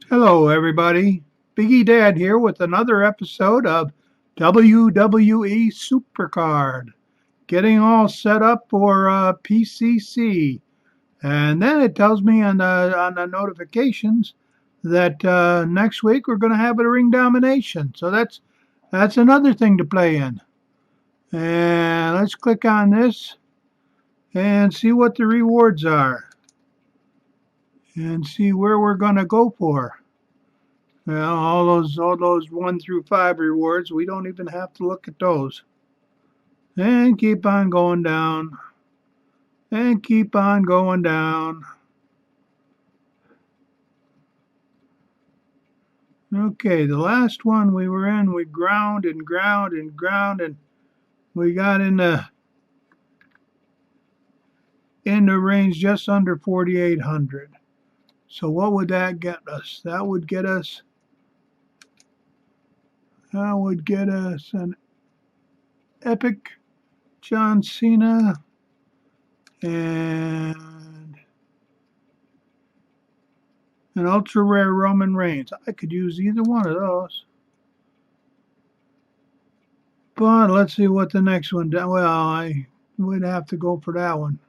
Hello, everybody. Biggie Dad here with another episode of WWE Supercard. Getting all set up for PCC, and then it tells me on the notifications that next week we're going to have a ring domination. So that's another thing to play in. And let's click on this and see what the rewards are, and see where we're going to go for. Well, all those 1 through 5 rewards, we don't even have to look at those. And keep on going down. And keep on going down. Okay, the last one we were in, we ground and ground and ground, and we got in the range just under 4,800. So what would that get us? That would get us an epic John Cena and an ultra rare Roman Reigns. I could use either one of those. But let's see what the next one does. Well, I would have to go for that one.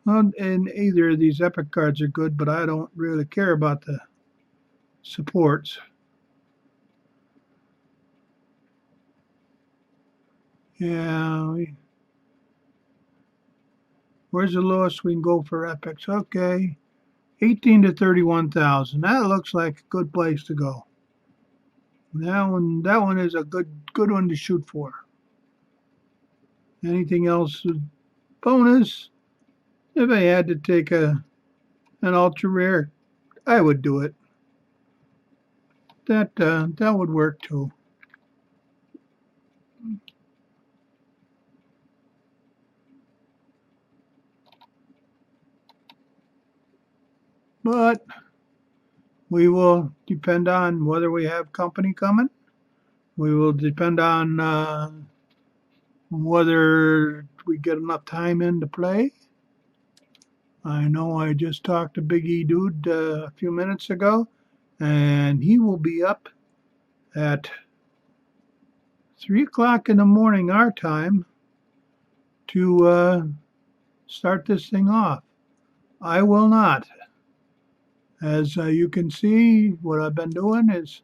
Well, and either of these epic cards are good, but I don't really care about the supports. Yeah, where's the lowest we can go for epics? Okay, 18 to 31,000. That looks like a good place to go. That one is a good one to shoot for. Anything else? Bonus. If I had to take an ultra rare, I would do it. That would work too. But we will depend on whether we have company coming. We will depend on whether we get enough time in to play. I know I just talked to Big E Dude a few minutes ago, and he will be up at 3 o'clock in the morning our time to start this thing off. I will not. As you can see, what I've been doing is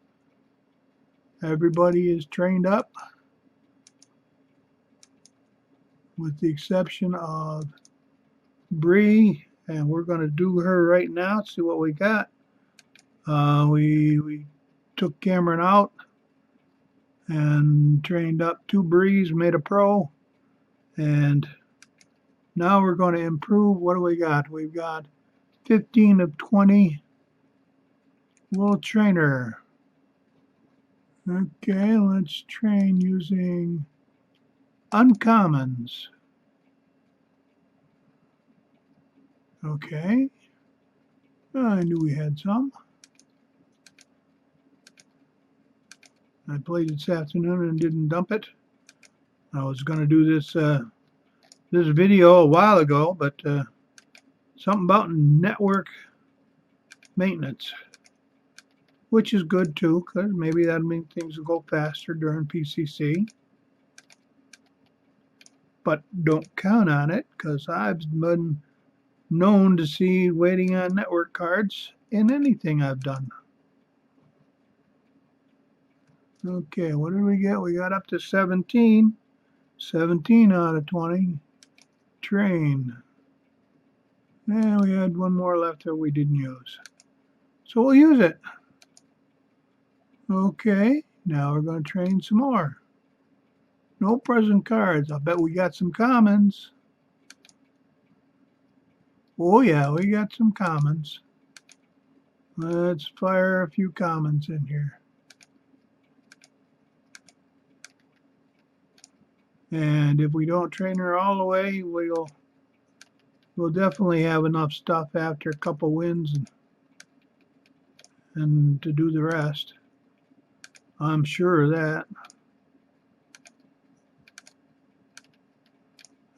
everybody is trained up, with the exception of Bree, and we're going to do her right now. See what we got. We took Cameron out and trained up 2 Brees, made a pro, and now we're going to improve. What do we got? We've got 15 of 20. We'll train her. Okay, let's train using uncommons. Okay. I knew we had some. I played it this afternoon and didn't dump it. I was going to do this video a while ago, but something about network maintenance, which is good too, because maybe that'll mean things will go faster during PCC. But don't count on it, because I've been known to see waiting on network cards in anything I've done. Okay, what did we get? We got up to 17. 17 out of 20. Train. And we had one more left that we didn't use. So we'll use it. Okay, now we're going to train some more. No present cards. I bet we got some commons. Oh yeah, we got some commons. Let's fire a few commons in here. And if we don't train her all the way, we'll definitely have enough stuff after a couple wins and to do the rest. I'm sure of that.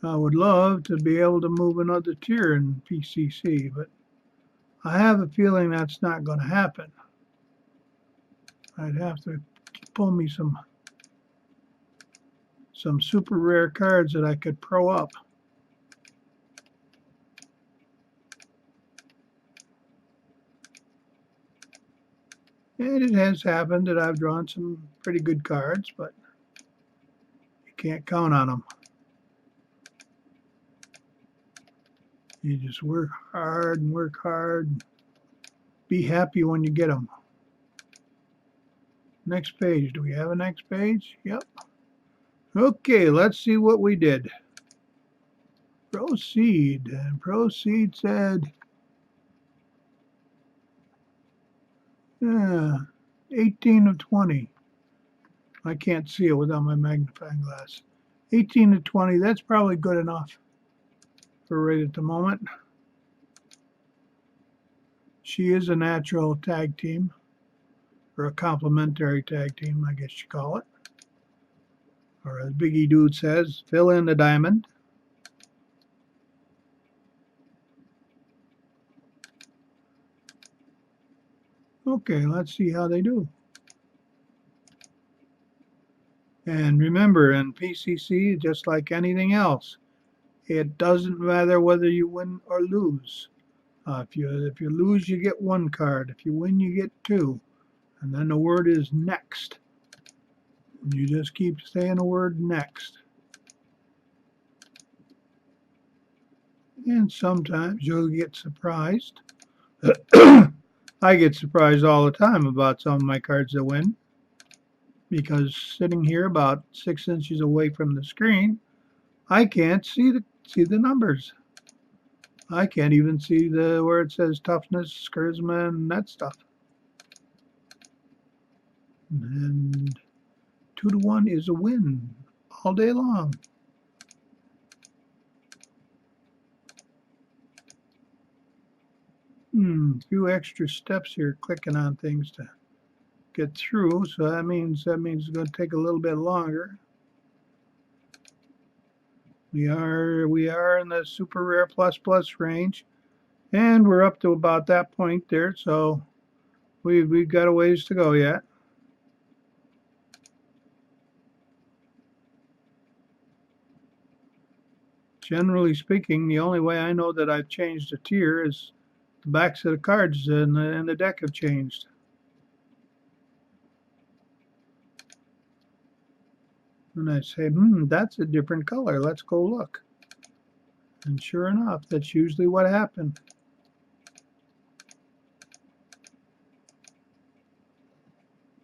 I would love to be able to move another tier in PCC, but I have a feeling that's not going to happen. I'd have to pull me some super rare cards that I could pro up. And it has happened that I've drawn some pretty good cards, but you can't count on them. You just work hard and work hard. And be happy when you get them. Next page. Do we have a next page? Yep. Okay, let's see what we did. Proceed. And proceed said 18 of 20. I can't see it without my magnifying glass. 18 to 20, that's probably good enough for right at the moment. She is a natural tag team, or a complementary tag team, I guess you call it. Or as Biggie Dude says, fill in the diamond. Okay, let's see how they do. And remember, in PCC, just like anything else, it doesn't matter whether you win or lose. If you lose, you get one card. If you win, you get two. And then the word is next. And you just keep saying the word next. And sometimes you'll get surprised. I get surprised all the time about some of my cards that win, because sitting here about 6 inches away from the screen, I can't see the numbers. I can't even see where it says toughness, charisma, and that stuff. And 2 to 1 is a win all day long. Few extra steps here, clicking on things to get through, so that means it's going to take a little bit longer. We are in the super rare plus range, and we're up to about that point there, so we've got a ways to go yet. Generally speaking, the only way I know that I've changed a tier is the backs of the cards in the deck have changed. And I say, that's a different color. Let's go look. And sure enough, that's usually what happened.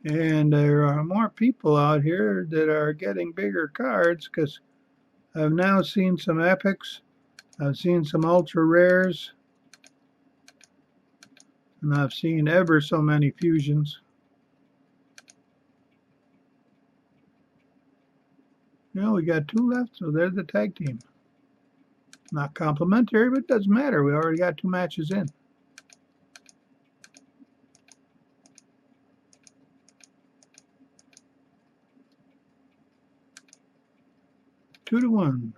And there are more people out here that are getting bigger cards, because I've now seen some epics. I've seen some ultra rares. And I've seen ever so many fusions. We got 2 left, so they're the tag team. Not complimentary, but it doesn't matter. We already got 2 matches in. Two to 1.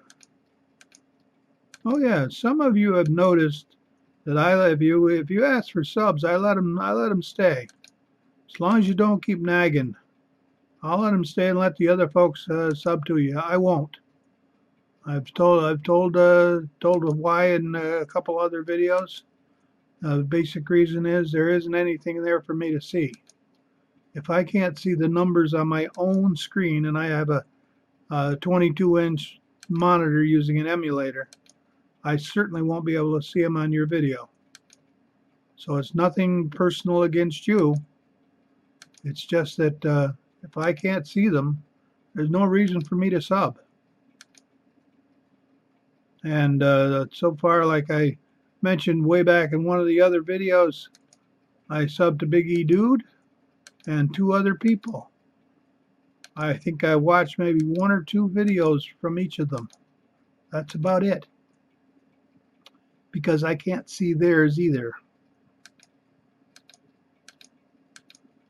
Oh yeah, some of you have noticed that if you ask for subs, I let them stay. As long as you don't keep nagging, I'll let them stay and let the other folks sub to you. I won't. I've told why in a couple other videos. The basic reason is there isn't anything there for me to see. If I can't see the numbers on my own screen, and I have a 22-inch monitor using an emulator, I certainly won't be able to see them on your video. So it's nothing personal against you. It's just that if I can't see them, there's no reason for me to sub. And so far, like I mentioned way back in one of the other videos, I subbed to Biggie Dude and 2 other people. I think I watched maybe 1 or 2 videos from each of them. That's about it. Because I can't see theirs either.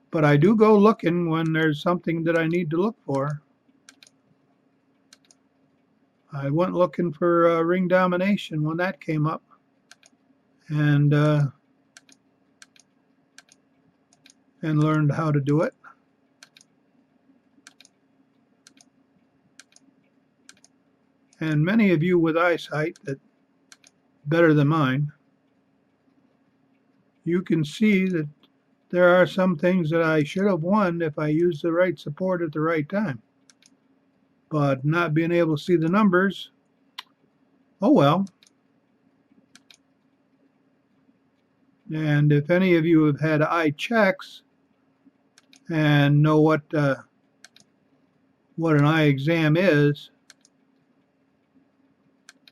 But I do go looking when there's something that I need to look for. I went looking for ring domination when that came up. And learned how to do it. And many of you with eyesight that better than mine, you can see that there are some things that I should have won if I used the right support at the right time. But not being able to see the numbers, oh well. And if any of you have had eye checks and know what an eye exam is,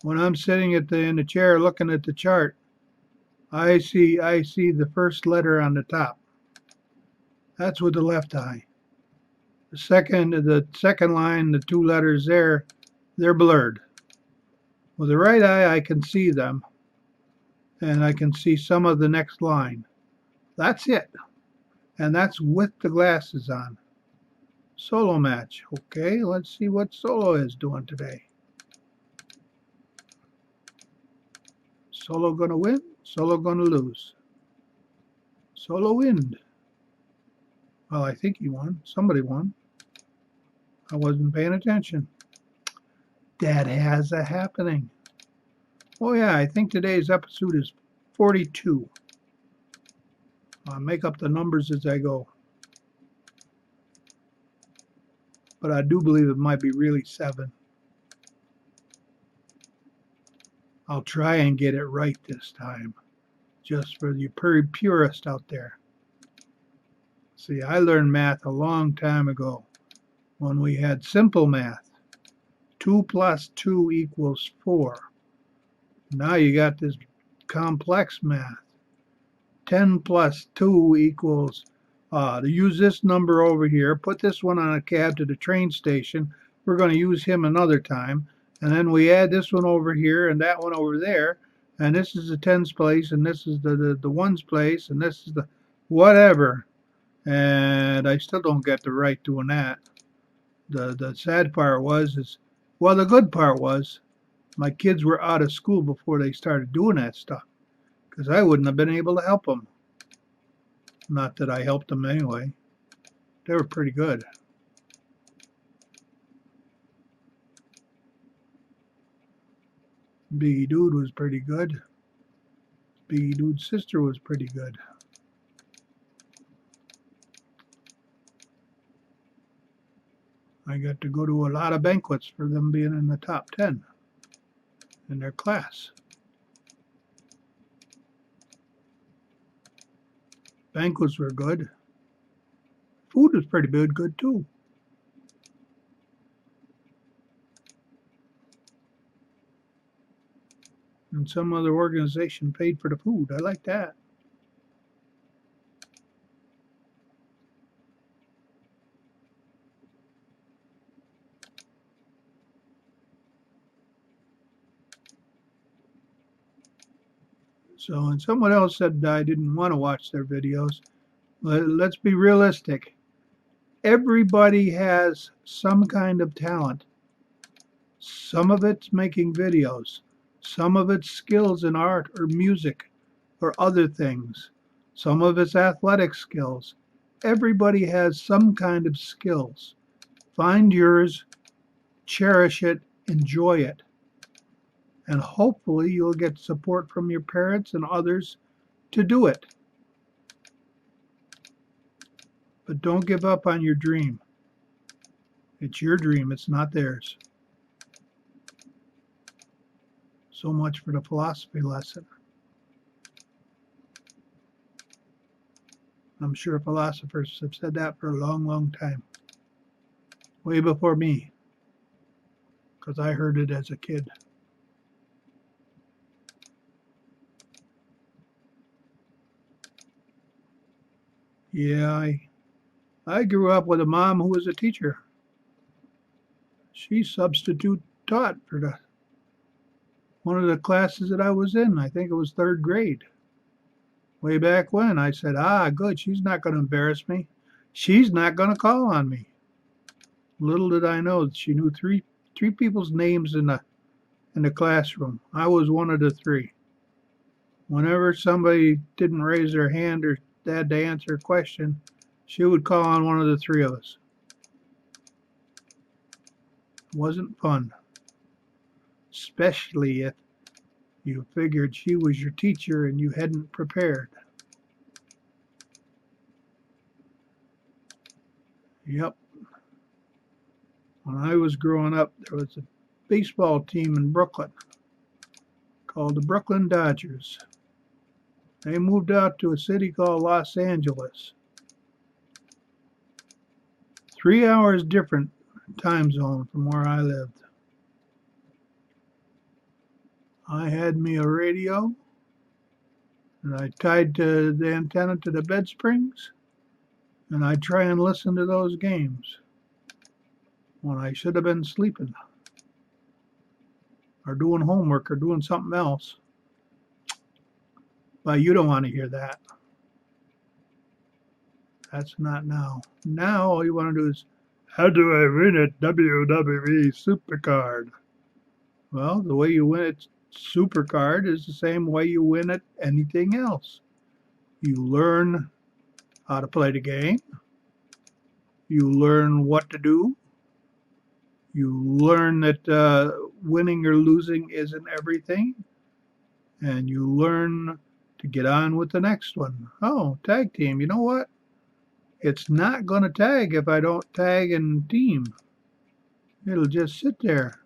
when I'm sitting in the chair looking at the chart, I see the first letter on the top. That's with the left eye. The second line, the two letters there, they're blurred. With the right eye, I can see them, and I can see some of the next line. That's it, and that's with the glasses on. Solo match. Okay, let's see what Solo is doing today. Solo gonna win, Solo gonna lose. Solo win. Well, I think he won. Somebody won. I wasn't paying attention. That has a happening. Oh yeah, I think today's episode is 42. I'll make up the numbers as I go. But I do believe it might be really 7. I'll try and get it right this time, just for you purist out there. See, I learned math a long time ago when we had simple math. 2 plus 2 equals 4. Now you got this complex math. 10 plus 2 equals, to use this number over here, put this one on a cab to the train station. We're going to use him another time. And then we add this one over here and that one over there. And this is the tens place, and this is the ones place, and this is the whatever. And I still don't get the right doing that. The sad part well, the good part was my kids were out of school before they started doing that stuff, because I wouldn't have been able to help them. Not that I helped them anyway. They were pretty good. Biggie Dude was pretty good. Biggie Dude's sister was pretty good. I got to go to a lot of banquets for them being in the top 10 in their class. Banquets were good. Food was pretty good too. And some other organization paid for the food. I like that. So, and someone else said I didn't want to watch their videos. Let's be realistic. Everybody has some kind of talent. Some of it's making videos. Some of it's skills in art or music or other things. Some of it's athletic skills. Everybody has some kind of skills. Find yours, cherish it, enjoy it. And hopefully you'll get support from your parents and others to do it. But don't give up on your dream. It's your dream, it's not theirs. So much for the philosophy lesson. I'm sure philosophers have said that for a long time. Way before me. Because I heard it as a kid. Yeah, I grew up with a mom who was a teacher. She substitute taught for one of the classes that I was in. I think it was 3rd grade. Way back when, I said, good, she's not going to embarrass me. She's not going to call on me. Little did I know that she knew three people's names in the classroom. I was one of the 3. Whenever somebody didn't raise their hand or had to answer a question, she would call on one of the 3 of us. It wasn't fun. especially if you figured she was your teacher and you hadn't prepared. Yep. When I was growing up, there was a baseball team in Brooklyn called the Brooklyn Dodgers. They moved out to a city called Los Angeles. 3 hours different time zone from where I lived. I had me a radio, and I tied the antenna to the bed springs, and I'd try and listen to those games when I should have been sleeping or doing homework or doing something else. But you don't want to hear that. That's not now. Now all you want to do is, how do I win at WWE Supercard? Well, the way you win at Supercard is the same way you win at anything else. You learn how to play the game. You learn what to do. You learn that winning or losing isn't everything. And you learn to get on with the next one. Oh, tag team. You know what? It's not going to tag if I don't tag and team. It'll just sit there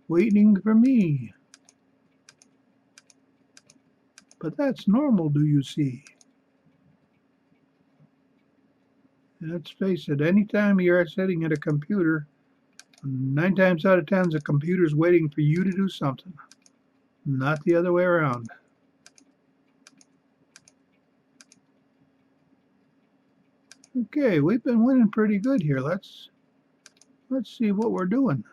waiting for me. But that's normal, do you see? Let's face it, anytime you're sitting at a computer, 9 times out of 10 the computer's waiting for you to do something, not the other way around. Okay, we've been winning pretty good here. Let's see what we're doing.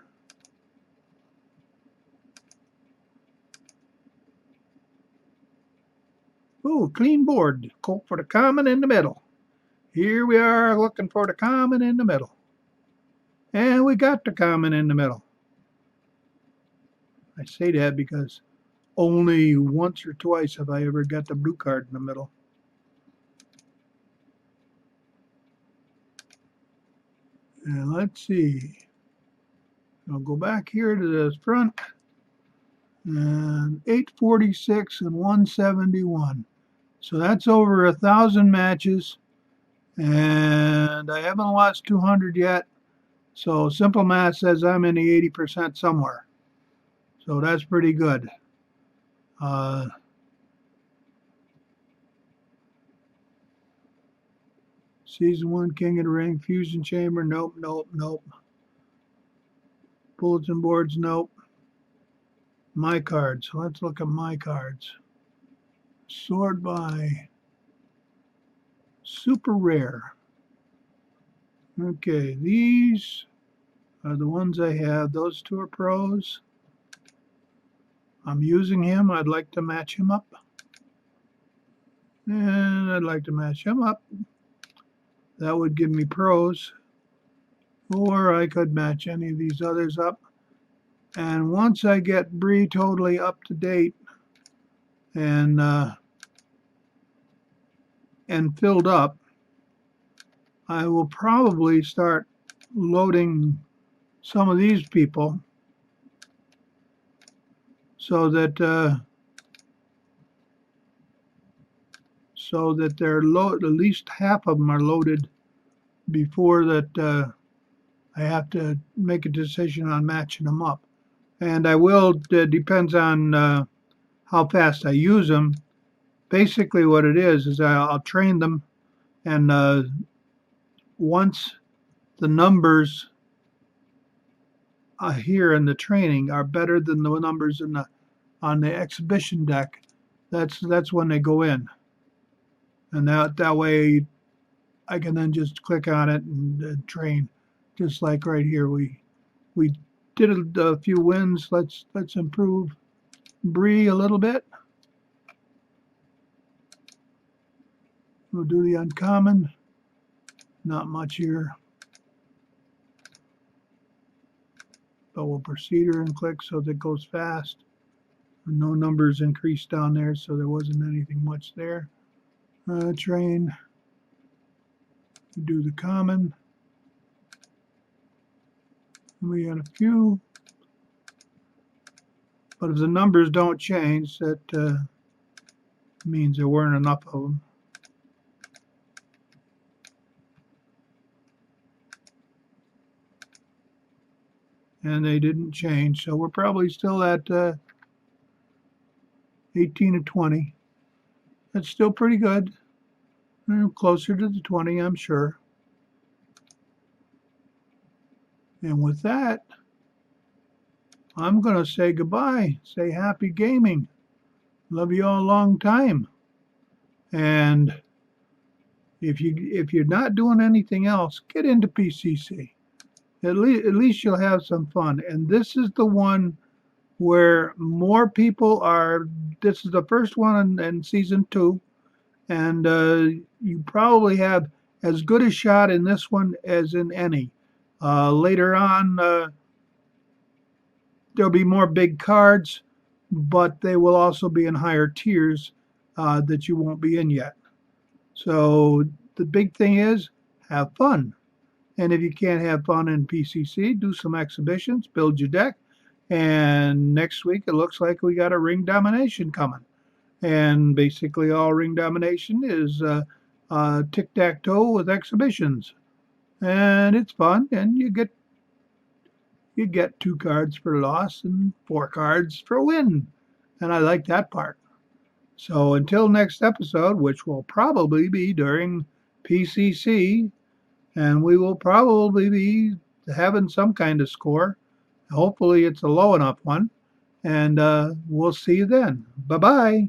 Oh, clean board. Go for the common in the middle. Here we are looking for the common in the middle. And we got the common in the middle. I say that because only once or twice have I ever got the blue card in the middle. And let's see. I'll go back here to the front. And 846 and 171. So that's over 1,000 matches. And I haven't lost 200 yet. So simple math says I'm in the 80% somewhere. So that's pretty good. Season 1, King of the Ring, Fusion Chamber, nope, nope, nope. Bulletin boards, nope. My cards, let's look at my cards. Sort by super rare. Okay, these are the ones I have. Those two are pros. I'm using him. I'd like to match him up. And I'd like to match him up. That would give me pros. Or I could match any of these others up. And once I get Bree totally up to date and filled up, I will probably start loading some of these people so that they're at least half of them are loaded before that I have to make a decision on matching them up. And I will, depends on how fast I use them. Basically what it is I'll train them, and once the numbers here in the training are better than the numbers on the exhibition deck, that's when they go in. And that way I can then just click on it and train, just like right here. We did a few wins. Let's improve Bree a little bit. We'll do the uncommon. Not much here, but we'll proceed her and click so that it goes fast. And no numbers increased down there, so there wasn't anything much there. Train. Do the common. We got a few But if the numbers don't change, that means there weren't enough of them. And they didn't change, so we're probably still at 18 to 20. That's still pretty good. Closer to the 20, I'm sure. And with that, I'm going to say goodbye. Say happy gaming. Love you all a long time. And if you're not doing anything else, get into PCC. At least you'll have some fun. And this is the one where more people are. This is the first one in season 2, and you probably have as good a shot in this one as in any. Later on, there'll be more big cards, but they will also be in higher tiers that you won't be in yet. So the big thing is have fun. And if you can't have fun in PCC, do some exhibitions, build your deck. And next week, it looks like we got a ring domination coming. And basically, all ring domination is tic-tac-toe with exhibitions. And it's fun, and you get 2 cards for loss and 4 cards for win. And I like that part. So until next episode, which will probably be during PCC, and we will probably be having some kind of score. Hopefully it's a low enough one. And we'll see you then. Bye-bye.